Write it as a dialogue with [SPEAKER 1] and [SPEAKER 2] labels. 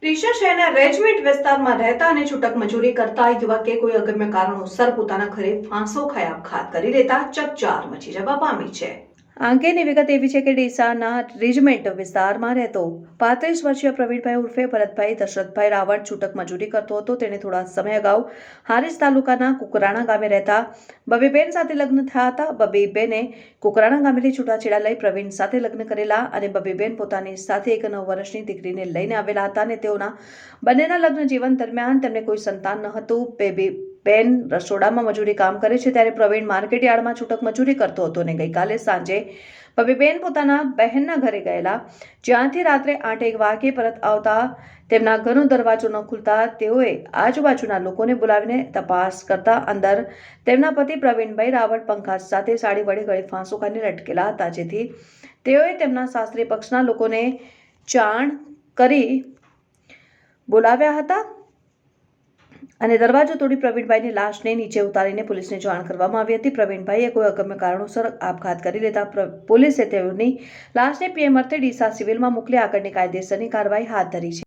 [SPEAKER 1] ડીસા શહેરના રેજમેન્ટ વિસ્તારમાં રહેતા અને છૂટક મજૂરી કરતા યુવકે કોઈ અગમ્ય કારણોસર પોતાના ઘરે ફાંસો ખાઈ આપઘાત કરી લેતા ચકચાર મચી જવા પામી છે। આ અંગેની વિગત એવી છે કે ડીસાના રેજમેન્ટ વિસ્તારમાં રહેતો 35 વર્ષીય પ્રવીણભાઈ ઉર્ફે ભરતભાઈ દશરથભાઈ રાવળ છૂટક મજૂરી કરતો હતો। તેણે થોડા સમય અગાઉ હારીજ તાલુકાના કુકરાણા ગામે રહેતા બબીબેન સાથે લગ્ન થયા હતા। બબીબેને કુકરાણા ગામેથી છૂટાછેડા લઈ પ્રવીણ સાથે લગ્ન કરેલા અને બબીબેન પોતાની સાથે એક 9 વર્ષની દીકરીને લઈને આવેલા હતા અને તેઓના બંનેના લગ્ન જીવન દરમિયાન તેમને કોઈ સંતાન ન હતું। બેન રસોડામાં મજૂરી કામ કરે છે ત્યારે પ્રવીણ માર્કેટ યાર્ડમાં છૂટક મજૂરી કરતો હતો અને ગઈકાલે સાંજે બબીબેન પોતાના બહેનના ઘરે ગયેલા, જ્યાંથી રાત્રે 8-1 વાગે પરત આવતા તેમના ઘરનો દરવાજો ન ખુલતા તેઓએ આજુબાજુના લોકોને બોલાવીને તપાસ કરતા અંદર તેમના પતિ પ્રવીણભાઈ રાવળ પંખા સાથે સાડી વડે ગળે ફાંસો ખાઈને લટકેલા હતા, જેથી તેઓએ તેમના સાસરી પક્ષના લોકોને જાણ કરી બોલાવ્યા હતા અને દરવાજો તોડી પ્રવીણભાઈની લાશને નીચે ઉતારીને પોલીસને જાણ કરવામાં આવી હતી। પ્રવીણભાઈએ કોઈ અગમ્ય કારણોસર આપઘાત કરી લેતા પોલીસે તેઓની લાશને પીએમ અર્થે ડીસા સિવિલમાં મોકલી આગળની કાયદેસરની કાર્યવાહી હાથ ધરી છે।